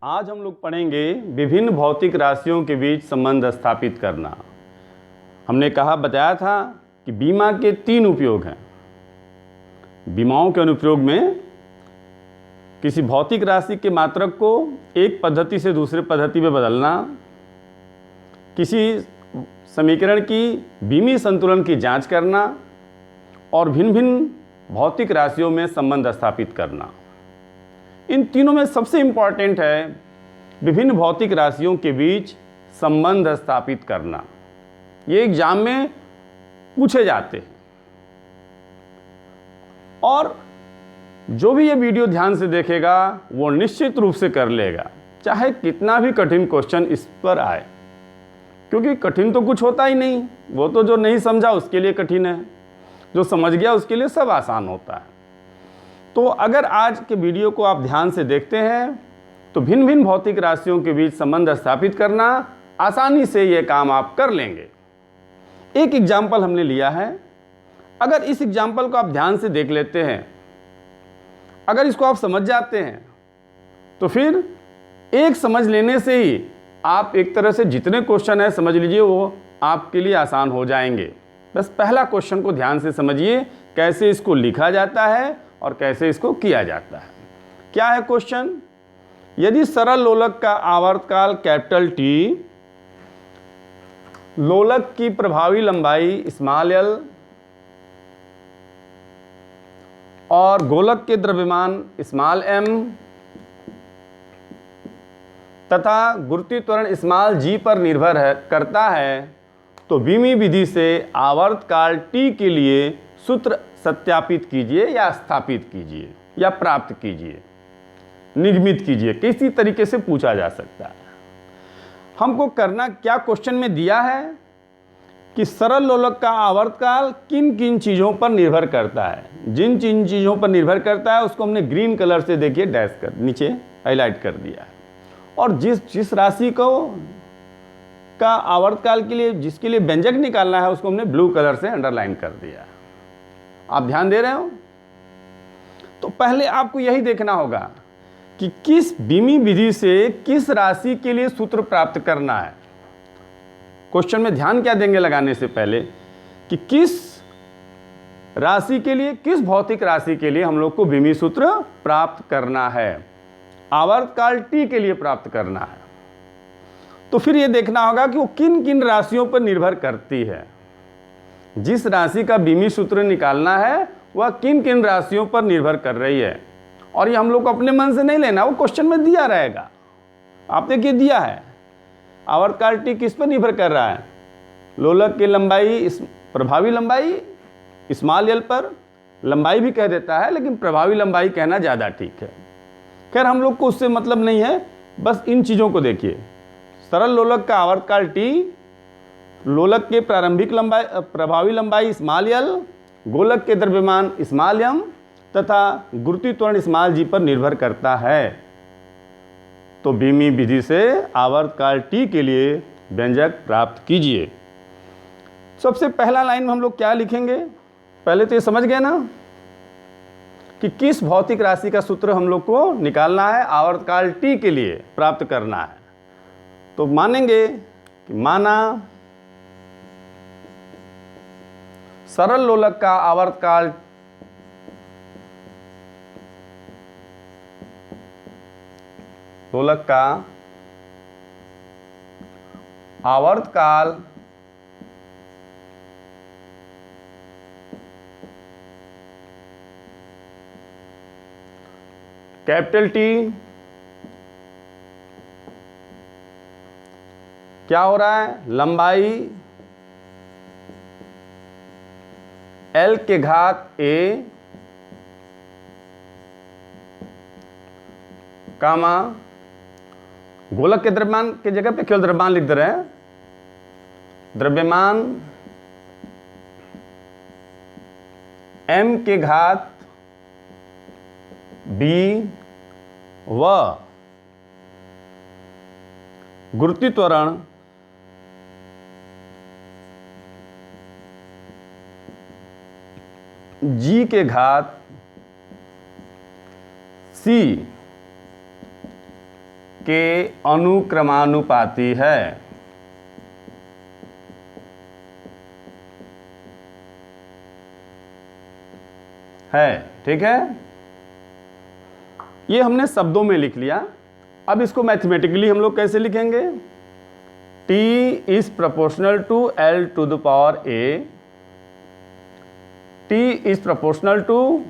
आज हम लोग पढ़ेंगे विभिन्न भौतिक राशियों के बीच संबंध स्थापित करना। हमने बताया था कि बीमा के 3 उपयोग हैं। बीमाओं के अनुप्रयोग में किसी भौतिक राशि के मात्रक को एक पद्धति से दूसरे पद्धति में बदलना, किसी समीकरण की बीमी संतुलन की जांच करना और भिन्न भिन्न भौतिक राशियों में संबंध स्थापित करना। इन तीनों में सबसे इंपॉर्टेंट है विभिन्न भौतिक राशियों के बीच संबंध स्थापित करना। ये एग्जाम में पूछे जाते हैं और जो भी ये वीडियो ध्यान से देखेगा वो निश्चित रूप से कर लेगा, चाहे कितना भी कठिन क्वेश्चन इस पर आए, क्योंकि कठिन तो कुछ होता ही नहीं। वो तो जो नहीं समझा उसके लिए कठिन है, जो समझ गया उसके लिए सब आसान होता है। तो अगर आज के वीडियो को आप ध्यान से देखते हैं तो भिन्न भिन्न भौतिक राशियों के बीच संबंध स्थापित करना आसानी से ये काम आप कर लेंगे। एक एग्जाम्पल हमने लिया है, अगर इस एग्जाम्पल को आप ध्यान से देख लेते हैं, अगर इसको आप समझ जाते हैं तो फिर एक समझ लेने से ही आप एक तरह से जितने क्वेश्चन है समझ लीजिए वो आपके लिए आसान हो जाएंगे। बस पहला क्वेश्चन को ध्यान से समझिए, कैसे इसको लिखा जाता है और कैसे इसको किया जाता है। क्या है क्वेश्चन? यदि सरल लोलक का आवर्तकाल कैपिटल टी, लोलक की प्रभावी लंबाई स्मॉल एल और गोलक के द्रव्यमान स्मॉल एम तथा गुरुत्वीय त्वरण स्मॉल जी पर निर्भर करता है, तो बीमी विधि से आवर्तकाल टी के लिए सूत्र सत्यापित कीजिए या स्थापित कीजिए या प्राप्त कीजिए, निगमित कीजिए। किसी तरीके से पूछा जा सकता है। हमको करना क्या क्वेश्चन में दिया है कि सरल लोलक का आवर्तकाल किन किन चीज़ों पर निर्भर करता है। जिन जिन चीज़ों पर निर्भर करता है उसको हमने ग्रीन कलर से देखिए डैश कर नीचे हाईलाइट कर दिया है, और जिस राशि को का आवर्तकाल के लिए जिसके लिए व्यंजक निकालना है उसको हमने ब्लू कलर से अंडरलाइन कर दिया है। आप ध्यान दे रहे हो? तो पहले आपको यही देखना होगा कि किस बीमी विधि से किस राशि के लिए सूत्र प्राप्त करना है। क्वेश्चन में ध्यान क्या देंगे लगाने से पहले कि किस राशि के लिए, किस भौतिक राशि के लिए हम लोग को बीमी सूत्र प्राप्त करना है, आवर्तकाल टी के लिए प्राप्त करना है। तो फिर यह देखना होगा कि वो किन किन राशियों पर निर्भर करती है। जिस राशि का बीमी सूत्र निकालना है वह किन किन राशियों पर निर्भर कर रही है, और ये हम लोग को अपने मन से नहीं लेना, वो क्वेश्चन में दिया रहेगा। आपने क्या दिया है? आवर्तकाल टी किस पर निर्भर कर रहा है? लोलक की लंबाई प्रभावी लंबाई स्मॉल एल पर, लंबाई भी कह देता है लेकिन प्रभावी लंबाई कहना ज़्यादा ठीक है। खैर हम लोग को उससे मतलब नहीं है, बस इन चीज़ों को देखिए। सरल लोलक का आवर्तकाल टी, लोलक के प्रारंभिक लंबाई प्रभावी लंबाई स्मॉल एल, गोलक के द्रव्यमान स्मॉल एम तथा गुरुत्वीय त्वरण स्मॉल जी पर निर्भर करता है। तो बीमी विधि से आवर्तकाल टी के लिए व्यंजक प्राप्त कीजिए। सबसे पहला लाइन में हम लोग क्या लिखेंगे? पहले तो ये समझ गए ना कि किस भौतिक राशि का सूत्र हम लोग को निकालना है, आवर्तकाल टी के लिए प्राप्त करना है। तो मानेंगे कि माना सरल लोलक का आवर्तकाल कैपिटल टी क्या हो रहा है? लंबाई L के घात A कामा गोलक के द्रव्यमान की जगह पे केवल द्रव्यमान लिख दे रहे हैं, द्रव्यमान M के घात B व गुरुत्वीय त्वरण G के घात C के अनुक्रमानुपाती है, ठीक है। ये हमने शब्दों में लिख लिया। अब इसको मैथमेटिकली हम लोग कैसे लिखेंगे? T is proportional to L to the power A, T is proportional to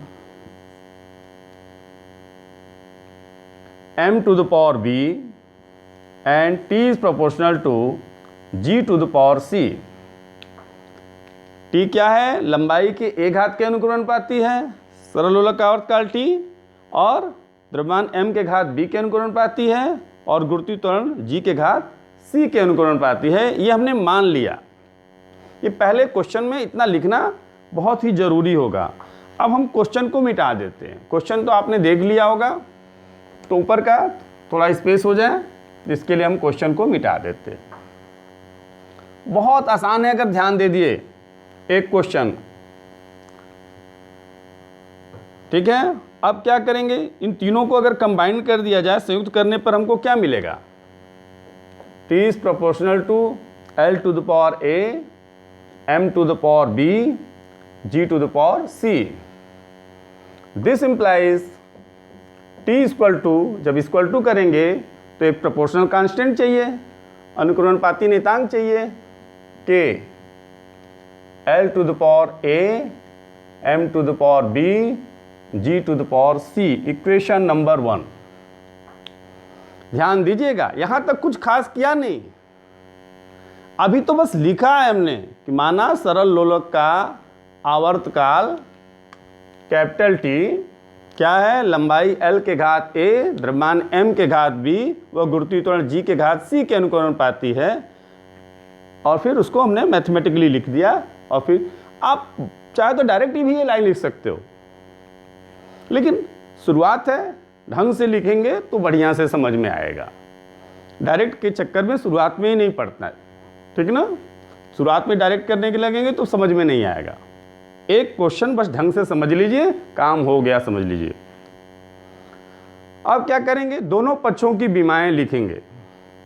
M to the power B and T is proportional to G to the power C। T क्या है? लंबाई के a घात के अनुक्रमानुपाती है, सरल लोलक का आवर्तकाल T, और द्रव्यमान m के घात b के अनुक्रमानुपाती है, और गुरुत्वीय त्वरण g के घात c के अनुक्रमानुपाती है। ये हमने मान लिया। ये पहले क्वेश्चन में इतना लिखना बहुत ही जरूरी होगा। अब हम क्वेश्चन को मिटा देते हैं। क्वेश्चन तो आपने देख लिया होगा, तो ऊपर का थोड़ा स्पेस हो जाए, जिसके लिए हम क्वेश्चन को मिटा देते हैं। बहुत आसान है अगर ध्यान दे दिए। एक क्वेश्चन, ठीक है। अब क्या करेंगे? इन तीनों को अगर कंबाइन कर दिया जाए, संयुक्त करने पर हमको क्या मिलेगा? T is proportional to L to the power A, M to the power B, G to the power C। This implies T equal to, जब इक्वल टू करेंगे तो एक प्रोपोर्शनल कांस्टेंट चाहिए, अनुक्रमानुपाती नियतांक चाहिए, K L to the power A, M to the power B, G to the power C। Equation number 1। ध्यान दीजिएगा, यहां तक कुछ खास किया नहीं, अभी तो बस लिखा है हमने कि माना सरल लोलक का आवर्तकाल कैपिटल T क्या है? लंबाई L के घात A, द्रव्यमान M के घात B व गुरुत्वीय त्वरण G के घात C के अनुक्रमानुपाती है। और फिर उसको हमने मैथमेटिकली लिख दिया। और फिर आप चाहे तो डायरेक्ट भी ये लाइन लिख सकते हो, लेकिन शुरुआत है, ढंग से लिखेंगे तो बढ़िया से समझ में आएगा। डायरेक्ट के चक्कर में शुरुआत में ही नहीं पड़ता है, ठीक ना। शुरुआत में डायरेक्ट करने के लगेंगे तो समझ में नहीं आएगा। एक क्वेश्चन बस ढंग से समझ लीजिए, काम हो गया, समझ लीजिए। अब क्या करेंगे? दोनों पक्षों की विमाएं लिखेंगे।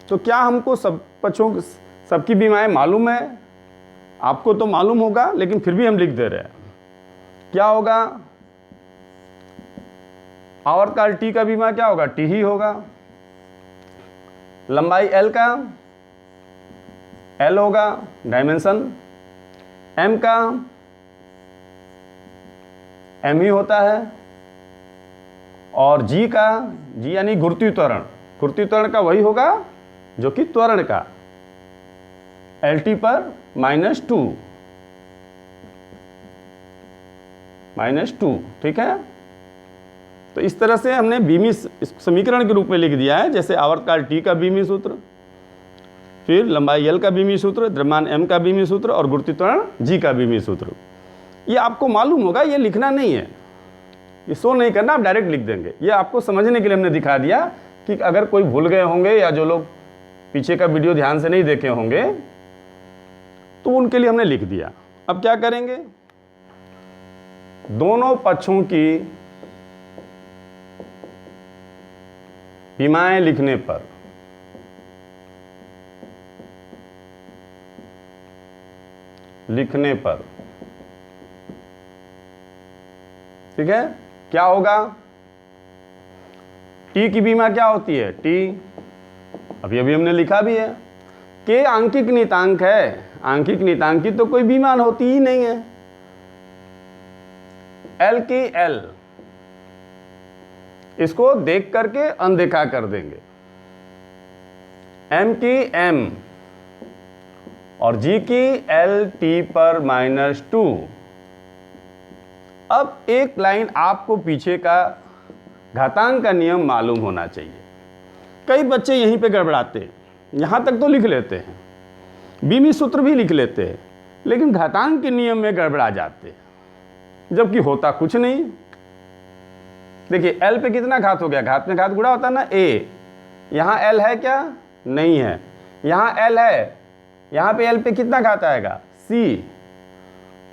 तो क्या हमको सब पक्षों सबकी विमाएं मालूम है? आपको तो मालूम होगा, लेकिन फिर भी हम लिख दे रहे हैं। क्या होगा? आवर्तकाल T का विमा क्या होगा? T ही होगा। लंबाई L का L होगा, डायमेंशन। M का M ही होता है। और G का, G यानी गुरुत्वीय त्वरण, गुरुत्वीय त्वरण का वही होगा जो कि त्वरण का, LT पर -2, ठीक है। तो इस तरह से हमने बीमी समीकरण के रूप में लिख दिया है, जैसे आवर्तकाल T का बीमी सूत्र, फिर लंबाई L का बीमी सूत्र, द्रव्यमान M का बीमी सूत्र और गुरुत्वीय त्वरण G का बीमी सूत्र। ये आपको मालूम होगा, ये लिखना नहीं है, ये शो नहीं करना, आप डायरेक्ट लिख देंगे। ये आपको समझने के लिए हमने दिखा दिया कि अगर कोई भूल गए होंगे या जो लोग पीछे का वीडियो ध्यान से नहीं देखे होंगे तो उनके लिए हमने लिख दिया। अब क्या करेंगे? दोनों पक्षों की विमाएं लिखने पर ठीक है, क्या होगा? T की विमा क्या होती है? T अभी हमने लिखा भी है। K आंकिक नियतांक है, आंकिक नियतांक की तो कोई विमान होती ही नहीं है। L की L, इसको देख करके अनदेखा कर देंगे। M की M और G की LT पर -2। अब एक लाइन आपको पीछे का घातांक का नियम मालूम होना चाहिए। कई बच्चे यहीं पे गड़बड़ाते हैं, यहाँ तक तो लिख लेते हैं, बीमी सूत्र भी लिख लेते हैं, लेकिन घातांक के नियम में गड़बड़ा जाते हैं, जबकि होता कुछ नहीं। देखिए L पे कितना घात हो गया? घात में घात गुणा होता है ना, A। यहाँ L है क्या? नहीं है। यहाँ L है, यहाँ पे L पे कितना घात आएगा? C।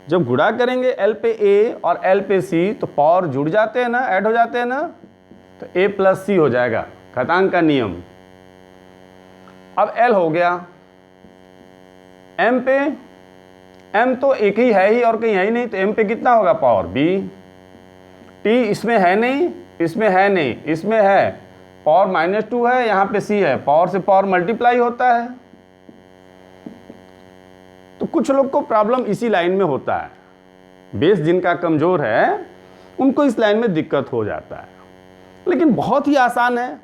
जब गुणा करेंगे L पे A और L पे C तो पावर जुड़ जाते हैं ना, ऐड हो जाते हैं ना, तो A + C हो जाएगा, घातांक का नियम। अब L हो गया, M पे, M तो एक ही है ही और कहीं है ही नहीं, तो M पे कितना होगा पावर B। T इसमें है नहीं, इसमें है नहीं, इसमें है, पावर -2 है, यहाँ पे C है, पावर से पावर मल्टीप्लाई होता है। तो कुछ लोग को प्रॉब्लम इसी लाइन में होता है, बेस जिनका कमज़ोर है उनको इस लाइन में दिक्कत हो जाता है, लेकिन बहुत ही आसान है।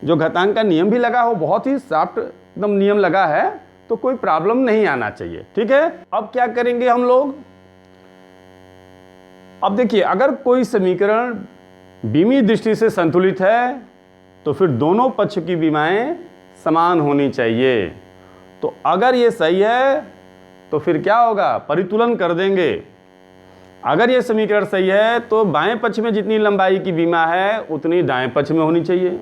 जो घातांक का नियम भी लगा हो, बहुत ही सॉफ्ट एकदम नियम लगा है, तो कोई प्रॉब्लम नहीं आना चाहिए। ठीक है, अब क्या करेंगे हम लोग, अब देखिए अगर कोई समीकरण बीमी दृष्टि से संतुलित है तो फिर दोनों पक्ष की विमाएं समान होनी चाहिए। तो अगर ये सही है तो फिर क्या होगा, परितुलन कर देंगे। अगर ये समीकरण सही है तो बाएं पक्ष में जितनी लंबाई की विमा है उतनी दाएं पक्ष में होनी चाहिए,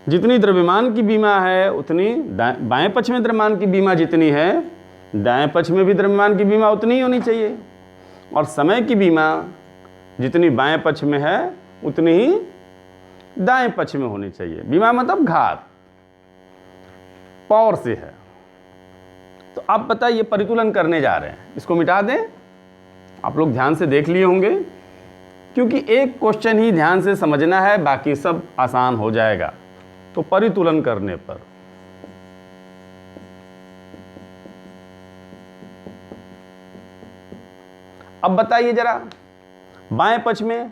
जितनी द्रव्यमान की विमा है उतनी बाएं पक्ष में द्रव्यमान की विमा जितनी है दाएं पक्ष में भी द्रव्यमान की विमा उतनी ही होनी चाहिए, और समय की विमा जितनी बाएं पक्ष में है उतनी ही दाएं पक्ष में होनी चाहिए। विमा मतलब घात, पावर से है। तो अब बताइए परितुलन करने जा रहे हैं, इसको मिटा दें। आप लोग ध्यान से देख लिए होंगे, क्योंकि एक क्वेश्चन ही ध्यान से समझना है, बाकी सब आसान हो जाएगा। तो परितुलन करने पर अब बताइए जरा, बाएं पक्ष में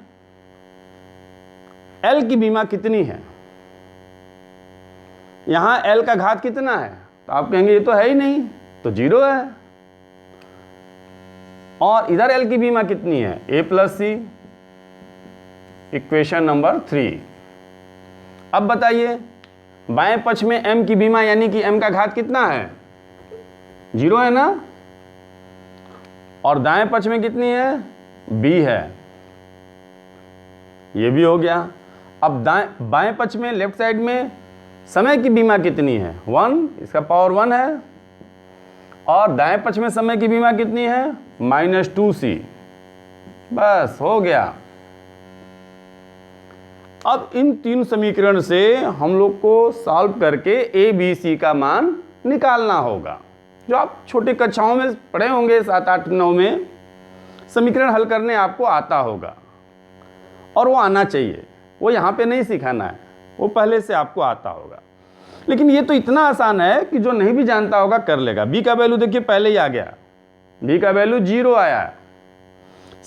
L की विमा कितनी है, यहां L का घात कितना है, तो आप कहेंगे ये तो है ही नहीं, तो 0 है। और इधर L की विमा कितनी है, A + C, इक्वेशन नंबर 3। अब बताइए बाएं पक्ष में M की विमा यानी कि M का घात कितना है, 0 है ना, और दाएं पक्ष में कितनी है, B है, ये भी हो गया। अब बाएं पक्ष में लेफ्ट साइड में समय की विमा कितनी है, 1, इसका पावर 1 है, और दाएं पक्ष में समय की विमा कितनी है, -2c। बस हो गया। अब इन तीन समीकरण से हम लोग को सॉल्व करके A, B, C का मान निकालना होगा, जो आप छोटी कक्षाओं में पढ़े होंगे, 7, 8, 9 में समीकरण हल करने आपको आता होगा, और वो आना चाहिए, वो यहाँ पे नहीं सिखाना है, वो पहले से आपको आता होगा। लेकिन ये तो इतना आसान है कि जो नहीं भी जानता होगा कर लेगा। B का वैल्यू देखिए पहले ही आ गया, B का वैल्यू 0 आया।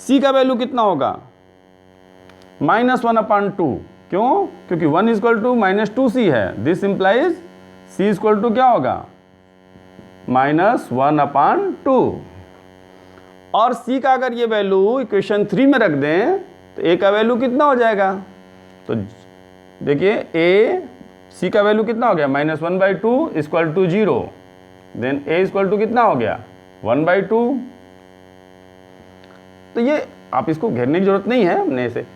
C का वैल्यू कितना होगा, -1/2। क्यों, क्योंकि 1 = -2c है। दिस इंप्लाइज C = क्या होगा, -1/2। और C का अगर ये वैल्यू इक्वेशन 3 में रख दें तो A का वैल्यू कितना हो जाएगा, तो देखिए C का वैल्यू कितना हो गया, -1/2 = 0। देन A = कितना हो गया, 1/2। तो ये आप इसको घेरने की जरूरत नहीं है, हमने इसे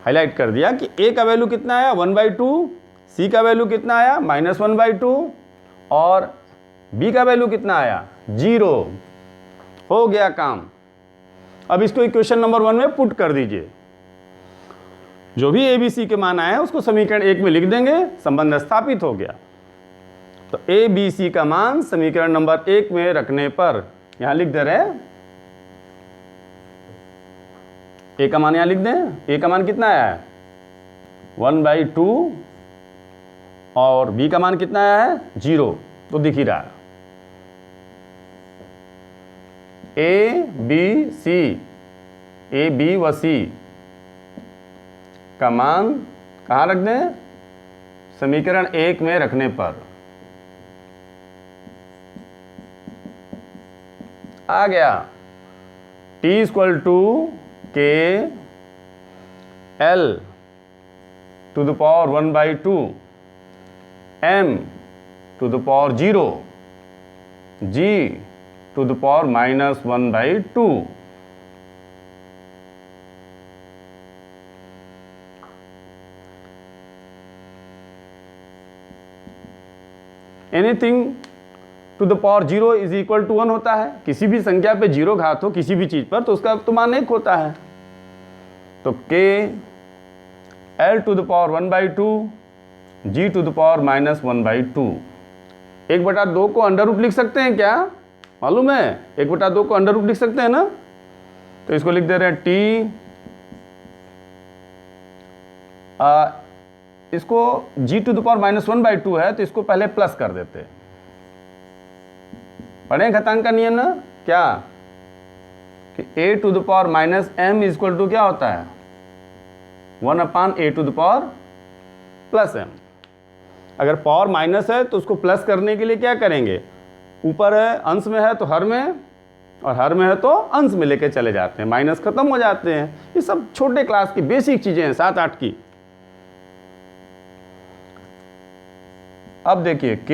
हाईलाइट कर दिया कि A का वैल्यू कितना आया, 1/2, C का वैल्यू कितना आया, -1/2, और B का वैल्यू कितना आया, 0। हो गया काम। अब इसको इक्वेशन नंबर 1 में पुट कर दीजिए, जो भी A, B, C के मान आए उसको समीकरण 1 में लिख देंगे, संबंध स्थापित हो गया। तो A, B, C का मान समीकरण नंबर 1 में रखने पर यहां लिख दे रहे हैं, A का मान यहां लिख दें। A का मान कितना आया है, 1/2, और B का मान कितना आया है, 0, तो दिख ही रहा है। A, B, C, A, B व C का मान कहाँ रख दें, समीकरण 1 में रखने पर आ गया। T = K L to the power 1/2 M to the power 0 G to the power -1/2। Anything to the power 0 = 1 होता है। किसी भी संख्या पे 0 घात हो किसी भी चीज पर तो उसका तो मान 1 होता है। तो K L to the power 1/2 G to the power -1/2 1/2 को अंडर रूट लिख सकते हैं क्या? मालूम है 1/2 को अंडर रूट लिख सकते हैं ना? तो इसको लिख दे रहे हैं t, इसको g⁻⁻1/2 है तो इसको पहले प्लस कर देते हैं। पढ़े घातांक का नियम ना क्या कि a⁻m इक्वल टू क्या होता है 1/a⁻m। अगर पावर माइनस है तो उसको प्लस करने के लिए क्या करेंगे, ऊपर है अंश में है तो हर में, और हर में है तो अंश में लेके चले जाते हैं, माइनस खत्म हो जाते हैं। ये सब छोटे क्लास की बेसिक चीजें हैं, 7-8 की। अब देखिए k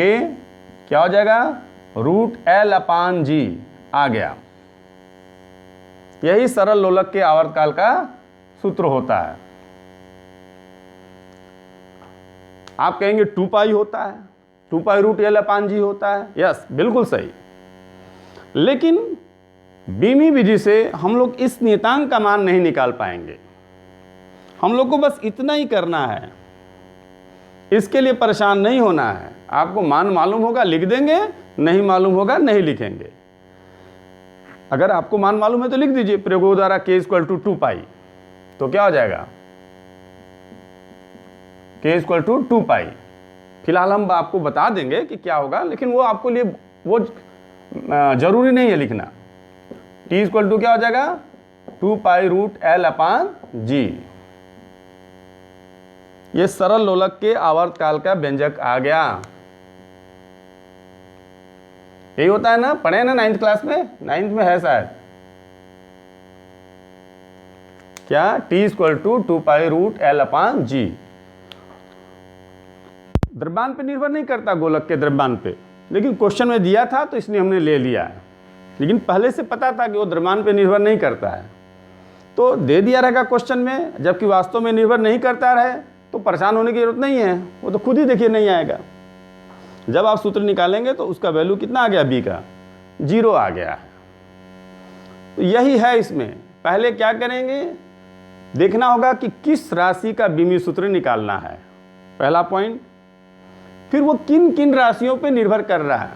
क्या हो जाएगा √L/G आ गया। यही सरल लोलक के आवर्तकाल का सूत्र होता है। आप कहेंगे 2π होता है, 2π√L/G होता है। यस, बिल्कुल सही। लेकिन बीमी विधि से हम लोग इस नियतांक का मान नहीं निकाल पाएंगे। हम लोग को बस इतना ही करना है, इसके लिए परेशान नहीं होना है। आपको मान मालूम होगा लिख देंगे, नहीं मालूम होगा नहीं लिखेंगे। अगर आपको मान मालूम है तो लिख दीजिए प्रयोगों द्वारा k = 2π, तो क्या हो जाएगा k = 2π। फिलहाल हम आपको बता देंगे कि क्या होगा, लेकिन वो आपको लिए वो जरूरी नहीं है लिखना। t = क्या हो जाएगा 2π√L/G। ये सरल लोलक के आवर्तकाल का व्यंजक आ गया। यही होता है ना, पढ़े ना 9th क्लास में, 9th में है शायद, क्या t = 2π√L/G। द्रव्यमान पे निर्भर नहीं करता, गोलक के द्रव्यमान पे, लेकिन क्वेश्चन में दिया था तो इसलिए हमने ले लिया है। लेकिन पहले से पता था कि वो द्रव्यमान पे निर्भर नहीं करता है, तो दे दिया रहेगा क्वेश्चन में। जबकि वास्तव में निर्भर नहीं करता रहे तो परेशान होने की जरूरत नहीं है, वो तो खुद ही देखिए नहीं आएगा। जब आप सूत्र निकालेंगे तो उसका वैल्यू कितना आ गया, b का 0 आ गया है। तो यही है इसमें। पहले क्या करेंगे, देखना होगा कि किस राशि का बीमी सूत्र निकालना है, पहला पॉइंट। फिर वो किन किन राशियों पे निर्भर कर रहा है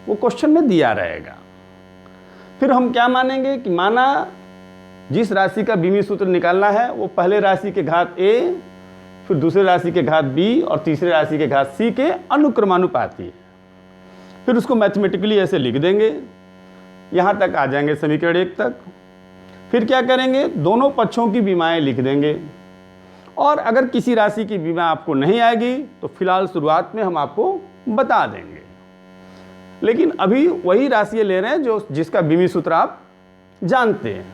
वो क्वेश्चन में दिया रहेगा। फिर हम क्या मानेंगे कि माना जिस राशि का बीमी सूत्र निकालना है वो पहले राशि के घात a, फिर दूसरे राशि के घात b और तीसरे राशि के घात c के अनुक्रमानुपाती है। फिर उसको मैथमेटिकली ऐसे लिख देंगे, यहाँ तक आ जाएंगे समीकरण 1 तक। फिर क्या करेंगे, दोनों पक्षों की बीमाएँ लिख देंगे। और अगर किसी राशि की बीमा आपको नहीं आएगी तो फिलहाल शुरुआत में हम आपको बता देंगे। लेकिन अभी वही राशियाँ ले रहे हैं जो जिसका बीमी सूत्र आप जानते हैं।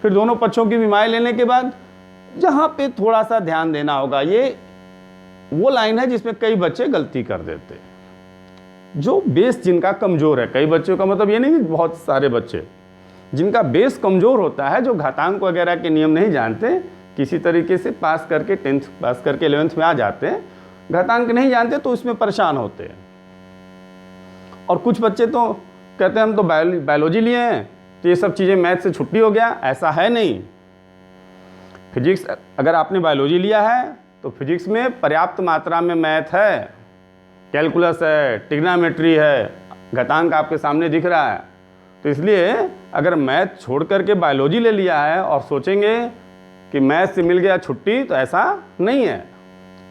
फिर दोनों पक्षों की बीमाएँ लेने के बाद जहाँ पे थोड़ा सा ध्यान देना होगा, ये वो लाइन है जिसमें कई बच्चे गलती कर देते हैं, जो बेस जिनका कमज़ोर है। कई बच्चों का मतलब ये नहीं कि बहुत सारे बच्चे, जिनका बेस कमज़ोर होता है, जो घातांक वगैरह के नियम नहीं जानते, किसी तरीके से पास करके 10th पास करके 11th में आ जाते हैं, घातांक नहीं जानते तो इसमें परेशान होते हैं। और कुछ बच्चे तो कहते हैं हम तो बायोलॉजी लिए हैं तो ये सब चीज़ें मैथ से छुट्टी हो गया। ऐसा है नहीं। फिजिक्स, अगर आपने बायोलॉजी लिया है तो फिजिक्स में पर्याप्त मात्रा में मैथ है, कैलकुलस है, ट्रिग्नोमेट्री है, घातांक आपके सामने दिख रहा है। तो इसलिए अगर मैथ छोड़ करके बायोलॉजी ले लिया है और सोचेंगे कि मैथ से मिल गया छुट्टी, तो ऐसा नहीं है।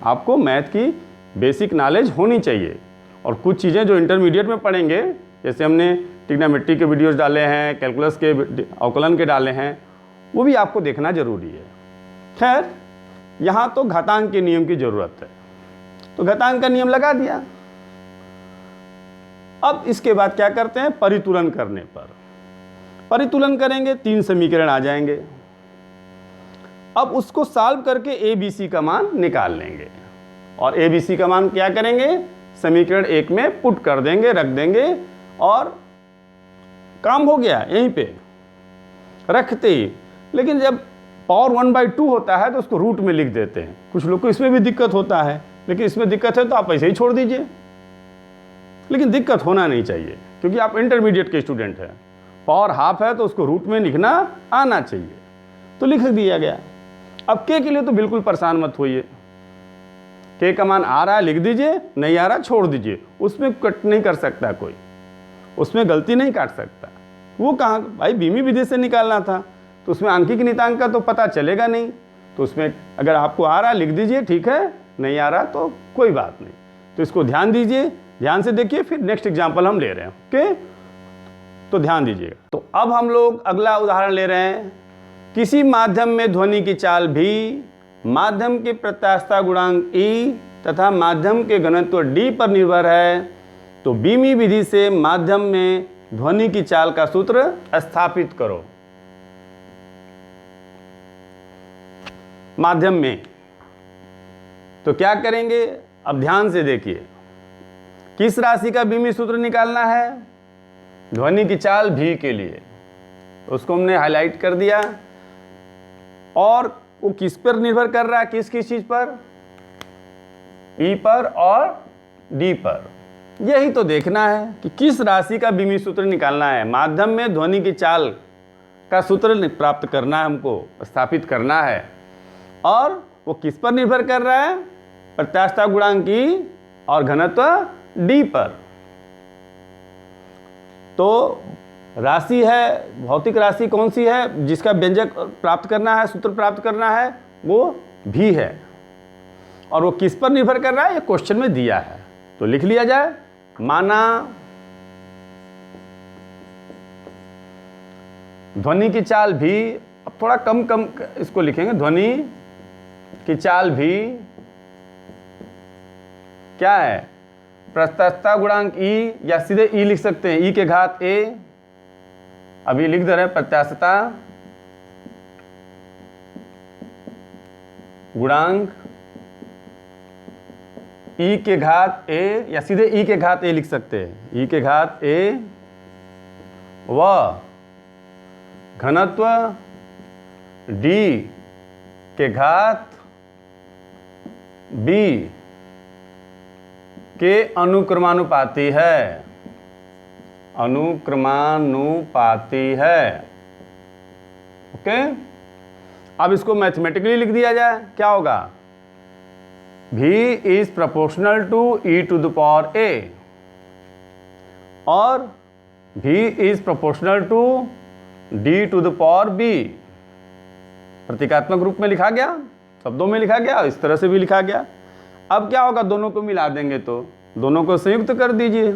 आपको मैथ की बेसिक नॉलेज होनी चाहिए। और कुछ चीज़ें जो इंटरमीडिएट में पढ़ेंगे, जैसे हमने ट्रिग्नोमेट्री के वीडियोस डाले हैं, कैलकुलस के अवकलन के डाले हैं, वो भी आपको देखना जरूरी है। खैर, यहाँ तो घातांक के नियम की ज़रूरत है, तो घातांक का नियम लगा दिया। अब इसके बाद क्या करते हैं, परितुलन करने पर परितुलन करेंगे, 3 समीकरण आ जाएंगे। अब उसको सॉल्व करके ए बी सी का मान निकाल लेंगे, और ए बी सी का मान क्या करेंगे, समीकरण 1 में पुट कर देंगे, रख देंगे, और काम हो गया यहीं पे रखते ही। लेकिन जब पावर 1/2 होता है तो उसको रूट में लिख देते हैं। कुछ लोग को इसमें भी दिक्कत होता है, लेकिन इसमें दिक्कत है तो आप ऐसे ही छोड़ दीजिए। लेकिन दिक्कत होना नहीं चाहिए, क्योंकि आप इंटरमीडिएट के स्टूडेंट हैं। पावर हाफ है तो उसको रूट में लिखना आना चाहिए, तो लिख दिया गया। अब के लिए तो बिल्कुल परेशान मत होइए, के का मान आ रहा है लिख दीजिए, नहीं आ रहा छोड़ दीजिए, उसमें कट नहीं कर सकता कोई, उसमें गलती नहीं काट सकता। वो कहाँ भाई बीमी विधि से निकालना था, तो उसमें आंकिक नियतांक का तो पता चलेगा नहीं, तो उसमें अगर आपको आ रहा लिख दीजिए, ठीक है, नहीं आ रहा तो कोई बात नहीं। तो इसको ध्यान दीजिए, ध्यान से देखिए, फिर नेक्स्ट एग्जाम्पल हम ले रहे हैं। ओके, तो ध्यान दीजिएगा। तो अब हम लोग अगला उदाहरण ले रहे हैं। किसी माध्यम में ध्वनि की चाल भी माध्यम के प्रत्यास्थता गुणांक E तथा माध्यम के घनत्व D पर निर्भर है, तो बीमी विधि से माध्यम में ध्वनि की चाल का सूत्र स्थापित करो। माध्यम में तो क्या करेंगे, अब ध्यान से देखिए, किस राशि का बीमी सूत्र निकालना है, ध्वनि की चाल भी के लिए, उसको हमने हाईलाइट कर दिया। और वो किस पर निर्भर कर रहा है, किस किस चीज पर, ई पर और डी पर। यही तो देखना है कि किस राशि का बीमी सूत्र निकालना है, माध्यम में ध्वनि की चाल का सूत्र प्राप्त करना है, हमको स्थापित करना है। और वो किस पर निर्भर कर रहा है, प्रत्यास्थता गुणांक ई और घनत्व डी पर। तो राशि है, भौतिक राशि कौन सी है जिसका व्यंजक प्राप्त करना है, सूत्र प्राप्त करना है, वो भी है। और वो किस पर निर्भर कर रहा है, ये क्वेश्चन में दिया है, तो लिख लिया जाए। माना ध्वनि की चाल भी, अब थोड़ा कम इसको लिखेंगे, ध्वनि की चाल भी क्या है, प्रत्यास्थता गुणांक ई, या सीधे ई लिख सकते हैं, ई के घात ए, अभी लिख दे रहे हैं प्रत्यास्थता गुणांक ई के घात ए, या सीधे ई के घात ए लिख सकते हैं, ई के घात ए व घनत्व डी के घात बी के अनुक्रमानुपाती है, अनुक्रमानुपाती है। ओके, अब इसको मैथमेटिकली लिख दिया जाए, क्या होगा, V is proportional to e to the power a और V is proportional to d to the power b। प्रतीकात्मक रूप में लिखा गया, शब्दों में लिखा गया, इस तरह से भी लिखा गया। अब क्या होगा, दोनों को मिला देंगे तो दोनों को संयुक्त कर दीजिए,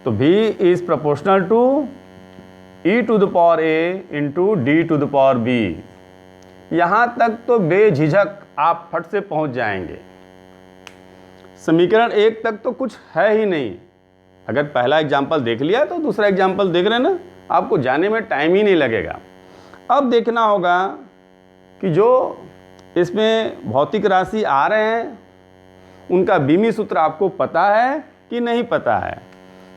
तो V is proportional to e to the power a into D to the power b। यहां तक तो बेझिझक आप फट से पहुंच जाएंगे। समीकरण 1 तक तो कुछ है ही नहीं, अगर पहला एग्जाम्पल देख लिया तो दूसरा एग्जाम्पल देख रहे ना, आपको जाने में टाइम ही नहीं लगेगा। अब देखना होगा कि जो इसमें भौतिक राशि आ रहे हैं उनका बीमी सूत्र आपको पता है कि नहीं पता है।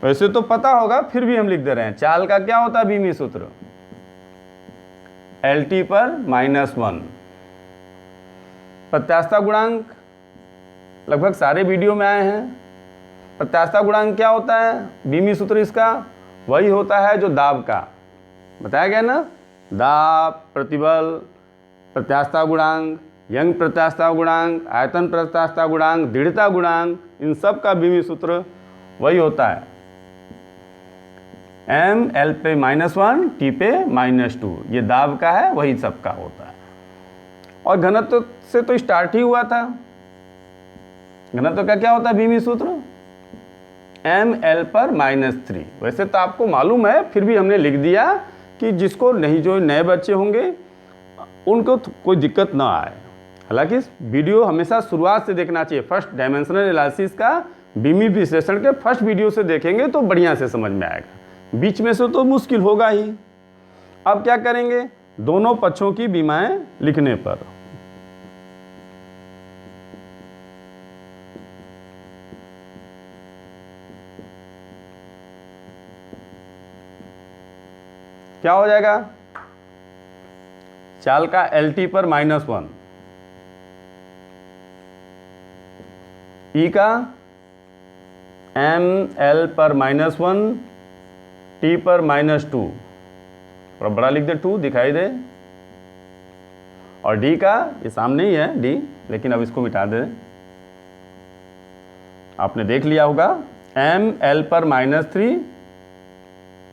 वैसे तो पता होगा, फिर भी हम लिख दे रहे हैं। चाल का क्या होता है बीमी सूत्र, LT पर -1। प्रत्यास्थता गुणांक लगभग सारे वीडियो में आए हैं। प्रत्यास्थता गुणांक क्या होता है, बीमी सूत्र इसका वही होता है जो दाब का बताया गया ना, दाब, प्रतिबल, प्रत्यास्थता गुणांक, यंग प्रत्यास्थता गुणांक, आयतन प्रत्यास्थता गुणांक, दृढ़ता गुणांक, इन सब का बीमी सूत्र वही होता है। M L पे -1, T पे -2, ये दाब का है, वही सब का होता है। और घनत्व से तो स्टार्ट ही हुआ था। घनत्व का क्या होता है बीमी सूत्र, M L पर -3। वैसे तो आपको मालूम है, फिर भी हमने लिख दिया कि जिसको नहीं, जो नए बच्चे होंगे उनको कोई दिक्कत ना आए। हालांकि इस वीडियो हमेशा शुरुआत से देखना चाहिए। फर्स्ट डायमेंशनल एनालिसिस का बीमी विश्लेषण के फर्स्ट वीडियो से देखेंगे तो बढ़िया से समझ में आएगा, बीच में से तो मुश्किल होगा ही। अब क्या करेंगे, दोनों पक्षों की बीमाएं लिखने पर क्या हो जाएगा, चाल का LT पर -1, E का ML पर -1, T पर -2, थोड़ा बड़ा लिख दे, 2 दिखाई दे, और D का ये सामने ही है D, लेकिन अब इसको मिटा दे, आपने देख लिया होगा, m l पर -3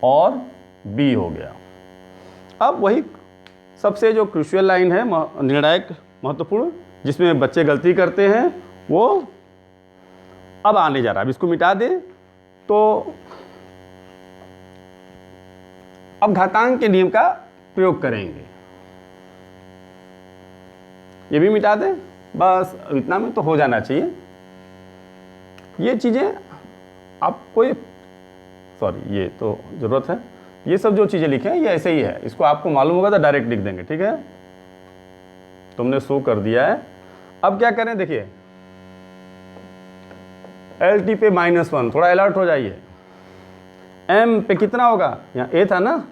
और b हो गया। अब वही सबसे जो क्रूशियल लाइन है, निर्णायक महत्वपूर्ण, जिसमें बच्चे गलती करते हैं, वो अब आने जा रहा है। अब इसको मिटा दे तो अब घातांक के नियम का प्रयोग करेंगे। ये भी मिटा दें, बस इतना में तो हो जाना चाहिए। ये चीज़ें आपको, ये तो ज़रूरत है, ये सब जो चीज़ें लिखे हैं ये ऐसे ही है, इसको आपको मालूम होगा तो डायरेक्ट लिख देंगे, ठीक है। तुमने शो कर दिया है। अब क्या करें, देखिए LT पे -1, थोड़ा अलर्ट हो जाइए। M पे कितना होगा, यहाँ A था ना,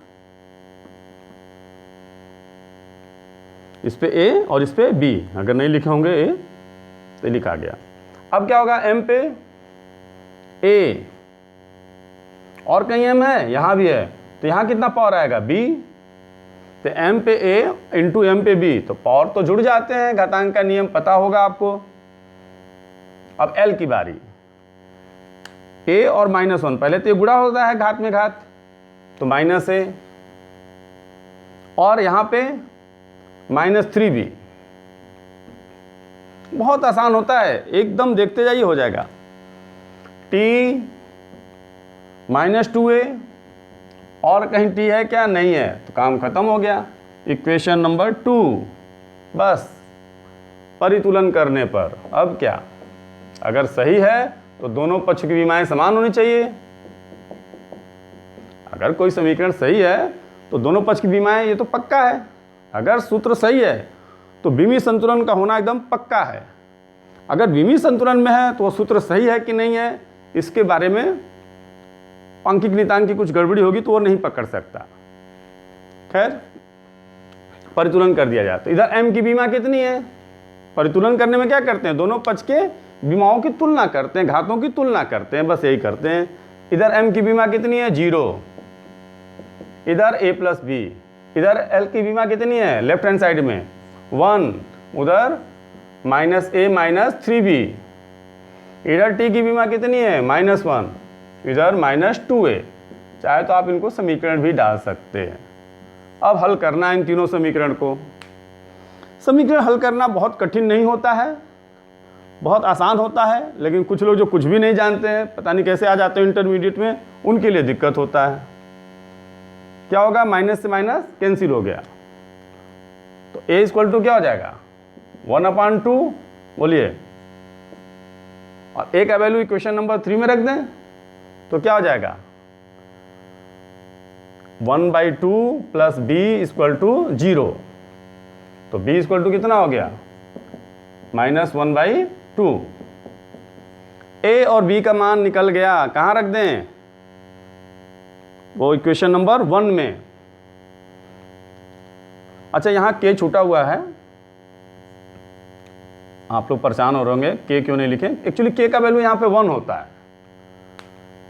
इस पे A और इस पे B, अगर नहीं लिखे होंगे A तो लिखा गया। अब क्या होगा, M पे A और कहीं M है, यहाँ भी है, तो यहाँ कितना पावर आएगा B, तो M पे A इंटू M पे B, तो पावर तो जुड़ जाते हैं, घातांक का नियम पता होगा आपको। अब L की बारी, A और -1, पहले तो ये गुणा होता है घात में घात, तो -A और यहाँ पे -3B, बहुत आसान होता है, एकदम देखते जाइए हो जाएगा। T -2A और कहीं T है क्या, नहीं है, तो काम खत्म हो गया। इक्वेशन नंबर 2, बस परितुलन करने पर अब क्या, अगर सही है तो दोनों पक्ष की विमाएं समान होनी चाहिए। अगर कोई समीकरण सही है तो दोनों पक्ष की विमाएं, ये तो पक्का है। अगर सूत्र सही है तो विमीय संतुलन का होना एकदम पक्का है। अगर विमीय संतुलन में है तो वो सूत्र सही है कि नहीं है, इसके बारे में आंकिक नियतांक की कुछ गड़बड़ी होगी तो वो नहीं पकड़ सकता। खैर, परितुलन कर दिया जाए तो इधर m की विमा कितनी है, परितुलन करने में क्या करते हैं, दोनों पक्ष के विमाओं की तुलना करते हैं, घातों की तुलना करते हैं, बस यही करते हैं। इधर m की विमा कितनी है, 0, इधर a + b, इधर l की विमा कितनी है, लेफ्ट हैंड साइड में 1, उधर -a -3b, इधर t की विमा कितनी है, -1, इधर -2a। चाहे तो आप इनको समीकरण भी डाल सकते हैं। अब हल करना है इन तीनों समीकरण को। समीकरण हल करना बहुत कठिन नहीं होता है, बहुत आसान होता है, लेकिन कुछ लोग जो कुछ भी नहीं जानते हैं, पता नहीं कैसे आ जाते हैं इंटरमीडिएट में, उनके लिए दिक्कत होता है। क्या होगा, माइनस से माइनस कैंसिल हो गया, तो a = क्या हो जाएगा, 1/2, बोलिए, और a का वैल्यू इक्वेशन नंबर 3 में रख दें तो क्या हो जाएगा, 1/2 + b = 0, तो b = कितना हो गया, -1/2। a और b का मान निकल गया, कहाँ रख दें, वो इक्वेशन नंबर 1 में। अच्छा, यहाँ k छूटा हुआ है, आप लोग परेशान हो रहे होंगे k क्यों नहीं लिखे। एक्चुअली k का वैल्यू यहाँ पे 1 होता है,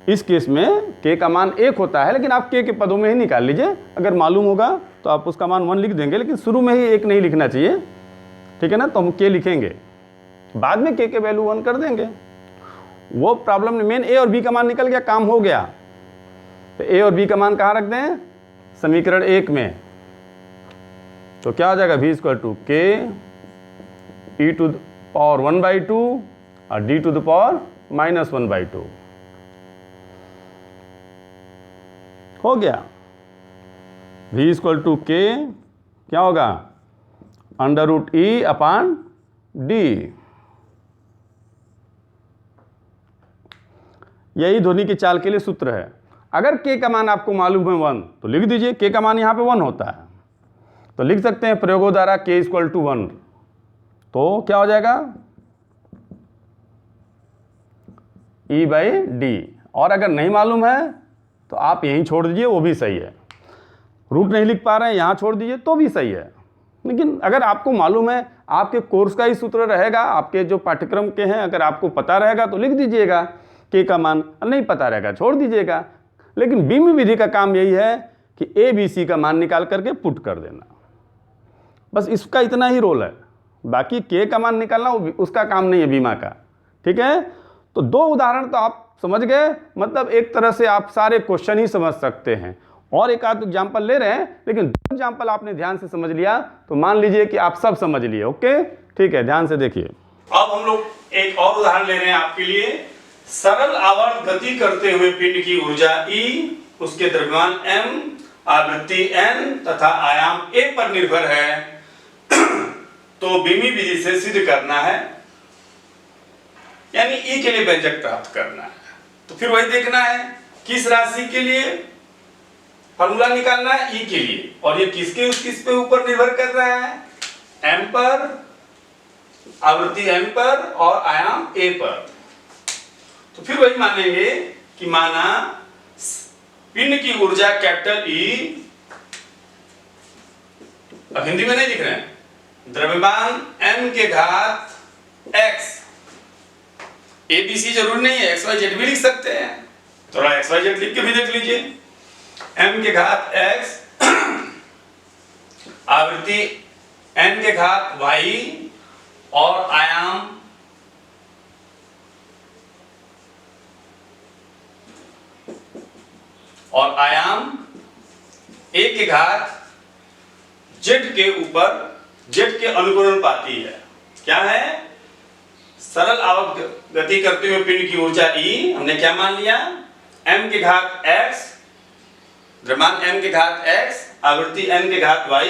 इस केस में k का मान 1 होता है, लेकिन आप k के पदों में ही निकाल लीजिए। अगर मालूम होगा तो आप उसका मान 1 लिख देंगे, लेकिन शुरू में ही 1 नहीं लिखना चाहिए, ठीक है ना। तो हम k लिखेंगे, बाद में k के वैल्यू 1 कर देंगे, वो प्रॉब्लम नहीं। मेन a और b का मान निकल गया, काम हो गया। तो a और b का मान कहाँ रख दें, समीकरण 1 में, तो क्या हो जाएगा, v = k e⁻² और d⁻² -1/2 हो गया। v = k क्या होगा, √e/d। यही ध्वनि की चाल के लिए सूत्र है। अगर k का मान आपको मालूम है 1 तो लिख दीजिए, k का मान यहाँ पे 1 होता है, तो लिख सकते हैं प्रयोगों द्वारा k = 1, तो क्या हो जाएगा, e/d। और अगर नहीं मालूम है तो आप यहीं छोड़ दीजिए, वो भी सही है। रूट नहीं लिख पा रहे हैं, यहाँ छोड़ दीजिए तो भी सही है। लेकिन अगर आपको मालूम है, आपके कोर्स का ही सूत्र रहेगा, आपके जो पाठ्यक्रम के हैं, अगर आपको पता रहेगा तो लिख दीजिएगा k का मान, नहीं पता रहेगा छोड़ दीजिएगा। लेकिन बीम विधि का काम यही है कि a b c का मान निकाल करके पुट कर देना, बस इसका इतना ही रोल है। बाकी k का मान निकालना उसका काम नहीं है बीमा का, ठीक है। तो 2 उदाहरण तो आप समझ गए, मतलब एक तरह से आप सारे क्वेश्चन ही समझ सकते हैं। और एक आध एग्जाम्पल ले रहे हैं, लेकिन 2 एग्जाम्पल आपने ध्यान से समझ लिया तो मान लीजिए कि आप सब समझ लिए। ओके, ठीक है, ध्यान से देखिए। अब हम लोग एक और उदाहरण ले रहे हैं आपके लिए। सरल आवर्त गति करते हुए पिंड की ऊर्जा E, उसके द्रव्यमान m, आवृत्ति n तथा आयाम a पर निर्भर है तो बीमी विधि से सिद्ध करना है, यानी E के लिए व्यंजक प्राप्त करना है। तो फिर वही देखना है किस राशि के लिए फॉर्मूला निकालना है, E के लिए, और ये किस पे ऊपर निर्भर कर रहा है, m पर, आवृत्ति m पर और आयाम a पर। तो फिर वही मानेंगे कि माना पिंड की ऊर्जा कैपिटल E, अब हिंदी में नहीं लिख रहे हैं, द्रव्यमान m के घात x, ABC जरूर नहीं है, XYZ भी लिख सकते हैं, थोड़ा XYZ लिख के भी देख लीजिए। m के घात x, आवृत्ति n के घात y और आयाम a के घात z के ऊपर z के अनुकरणपाती है। क्या है? सरल आवर्त गति करते हुए पिंड की ऊर्जा E, हमने क्या मान लिया, m के घात x, द्रव्यमान m के घात x, आवृत्ति n के घात y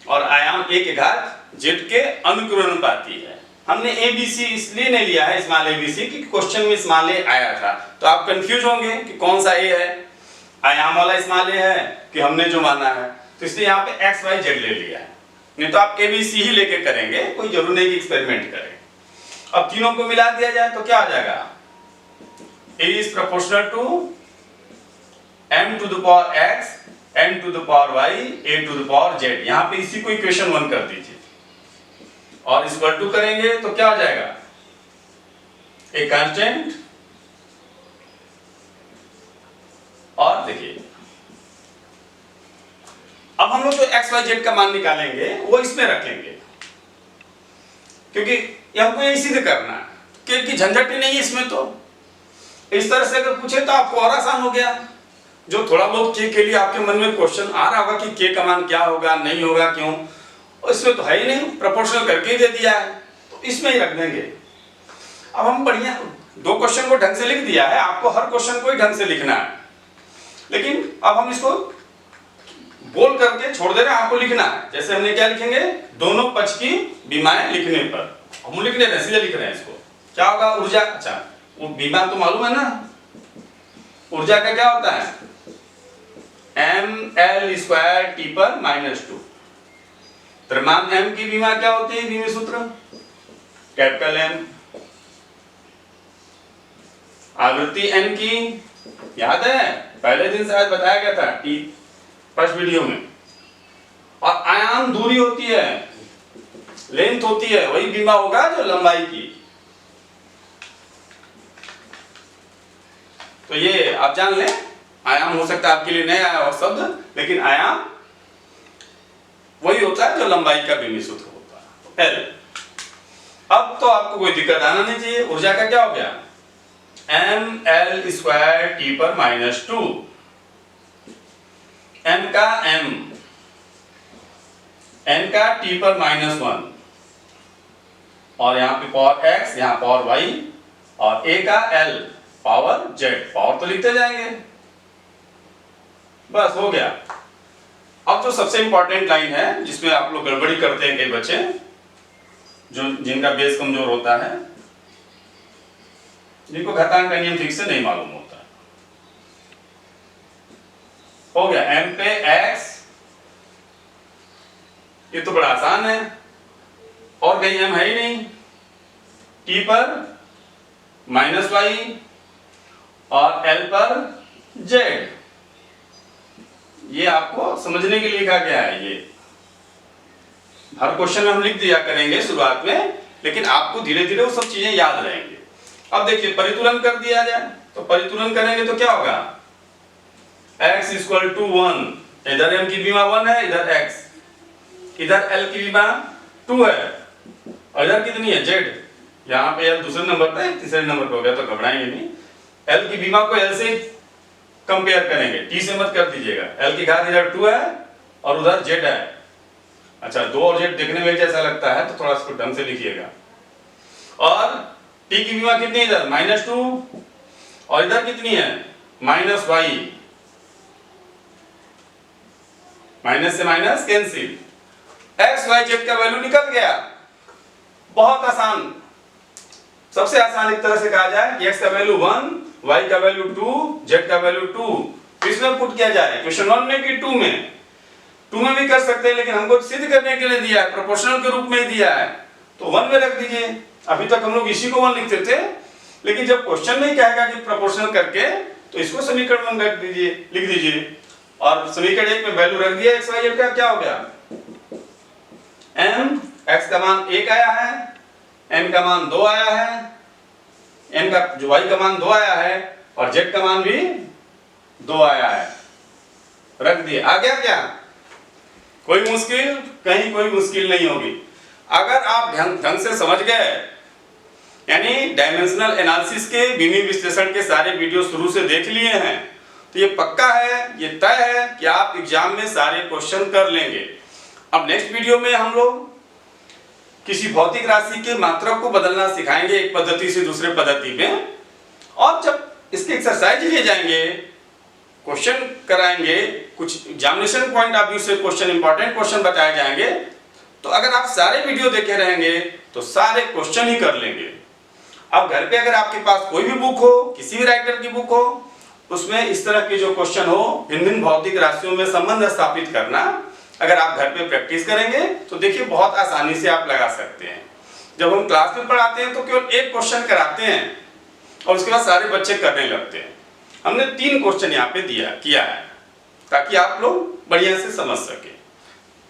और आयाम a के घात z के अनुकरणपाती है। हमने ABC इसलिए नहीं लिया है स्मॉल ABC कि क्वेश्चन में स्मॉल a आया था, तो आप कंफ्यूज होंगे कि कौन सा a है, आयाम वाला स्मॉल a है कि हमने जो माना है, तो इसलिए यहाँ पे x y z ले लिया है। नहीं तो आप ABC ही लेके करेंगे, कोई जरूर नहीं कि एक्सपेरिमेंट करें। अब तीनों को मिला दिया जाए तो क्या आ जाएगा, A is proportional to m to the power x, n to the power y, a to the power z। यहाँ पे इसी को इक्वेशन 1 कर दीजिए और इक्वल टू करेंगे तो क्या हो जाएगा, एक कांस्टेंट, और देखिए अब हम लोग जो x y z का मान निकालेंगे वो इसमें रखेंगे, क्योंकि हमको यही सिद्ध करना है, क्योंकि झंझट ही नहीं है इसमें। तो इस तरह से अगर पूछे तो आपको और आसान हो गया। जो थोड़ा बहुत के लिए आपके मन में क्वेश्चन आ रहा होगा कि के का मान क्या होगा, नहीं होगा, क्यों, इसमें तो है ही नहीं, प्रोपोर्शनल करके ही दे दिया है, तो इसमें ही रख देंगे। अब हम बढ़िया 2 क्वेश्चन को ढंग से लिख दिया है, आपको हर क्वेश्चन को ही ढंग से लिखना है, लेकिन अब हम इसको बोल करके छोड़ दे रहे हैं, आपको लिखना है। जैसे हमने क्या लिखेंगे, दोनों पक्ष की विमाएं लिखने पर, हम लिख रहे हैं, सीधे लिख रहे हैं इसको। क्या होगा, ऊर्जा, अच्छा वो विमा तो मालूम है ना, ऊर्जा का क्या होता है, ml² t पर -2। द्रव्यमान m की विमा क्या होती है, विमी सूत्र कैपिटल M, आवृत्ति n की याद है, पहले दिन शायद बताया गया था t फर्स्ट वीडियो में, और आयाम दूरी होती है, लेंथ होती है, वही विमा होगा जो लंबाई की। तो ये आप जान लें, आयाम हो सकता है आपके लिए नया आया हो शब्द, लेकिन आयाम वही होता है जो लंबाई का विमी सूत्र होता है, L। अब तो आपको कोई दिक्कत आना नहीं चाहिए। ऊर्जा का क्या हो गया, ml² t पर -2, m का m, n का t पर -1, और यहाँ पे पावर x, यहाँ पावर y, और a का l, पावर z। पावर तो लिखते जाएंगे, बस हो गया। अब जो सबसे इंपॉर्टेंट लाइन है जिसमें आप लोग गड़बड़ी करते हैं कई बच्चे, जो जिनका बेस कमजोर होता है, जिनको घातांक का नियम ठीक से नहीं मालूम होता, हो गया m पे x, ये तो बड़ा आसान है, और कहीं m है ही नहीं, t पर -y और l पर z। ये आपको समझने के लिए लिखा गया है, ये हर क्वेश्चन में हम लिख दिया करेंगे शुरुआत में, लेकिन आपको धीरे धीरे वो सब चीजें याद रहेंगी। अब देखिए परितुलन कर दिया जाए, तो परितुलन करेंगे तो क्या होगा, x = 1, इधर m की विमा 1 है, इधर x, इधर l की विमा 2 है, और इधर कितनी है, z, यहाँ पे एल दूसरे नंबर पे, तीसरे नंबर पे हो गया, तो घबराएंगे नहीं। एल की बीमा को एल से कंपेयर करेंगे, टी से मत कर दीजिएगा। एल की घात इधर 2 है और उधर जेड है। अच्छा, 2 और जेड देखने में जैसा लगता है तो थोड़ा इसको ढंग से लिखिएगा। और टी की बीमा कितनी है इधर, -2, और इधर कितनी है, -y। माइनस से minus cancel, X Y Z का वैल्यू निकल गया। बहुत आसान, सबसे आसान एक तरह से कहा जाए कि x का वैल्यू 1, y का वैल्यू 2, z का वैल्यू 2 इसमें पुट किया जाए क्वेश्चन 1 में कि 2 में। 2 में भी कर सकते हैं, लेकिन हमको सिद्ध करने के लिए दिया है, प्रोपोर्शनल के रूप में दिया है, तो 1 में रख दीजिए। अभी तक हम लोग इसी को 1 लिखते थे, लेकिन जब क्वेश्चन में कहेगा कि प्रोपोर्शनल करके, तो इसको समीकरण 1 रख दीजिए, लिख दीजिए। और समीकरण 1 में वैल्यू रख दिया x y z का, क्या हो गया, m, x का मान 1 आया है, n का मान 2 आया है, n का जो y का मान 2 आया है, और z का मान भी 2 आया है, रख दिए। आ गया क्या, कोई मुश्किल, कहीं कोई मुश्किल नहीं होगी। अगर आप ढंग से समझ गए, यानी डायमेंशनल एनालिसिस के बीमी विश्लेषण के सारे वीडियो शुरू से देख लिए हैं, तो ये पक्का है, ये तय है कि आप एग्जाम में सारे क्वेश्चन कर लेंगे। अब नेक्स्ट वीडियो में हम लोग किसी भौतिक राशि के मात्रक को बदलना सिखाएंगे एक पद्धति से दूसरे पद्धति में, और जब इसके एक्सरसाइज लिए जाएंगे, क्वेश्चन कराएंगे, कुछ एग्जामिनेशन पॉइंट ऑफ व्यू से क्वेश्चन, इंपॉर्टेंट क्वेश्चन बताए जाएंगे, तो अगर आप सारे वीडियो देखे रहेंगे तो सारे क्वेश्चन ही कर लेंगे। अब घर पे अगर आपके पास कोई भी बुक हो, किसी भी राइटर की बुक हो, उसमें इस तरह के जो क्वेश्चन हो, भिन्न भौतिक राशियों में संबंध स्थापित करना, अगर आप घर पे प्रैक्टिस करेंगे तो देखिए बहुत आसानी से आप लगा सकते हैं। जब हम क्लास में पढ़ाते हैं तो केवल एक क्वेश्चन कराते हैं और उसके बाद सारे बच्चे करने लगते हैं। हमने 3 क्वेश्चन यहाँ पे किया है, ताकि आप लोग बढ़िया से समझ सके।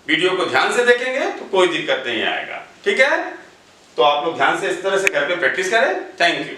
वीडियो को ध्यान से देखेंगे तो कोई दिक्कत नहीं आएगा, ठीक है। तो आप लोग ध्यान से इस तरह से घर पे प्रैक्टिस करें। Thank you.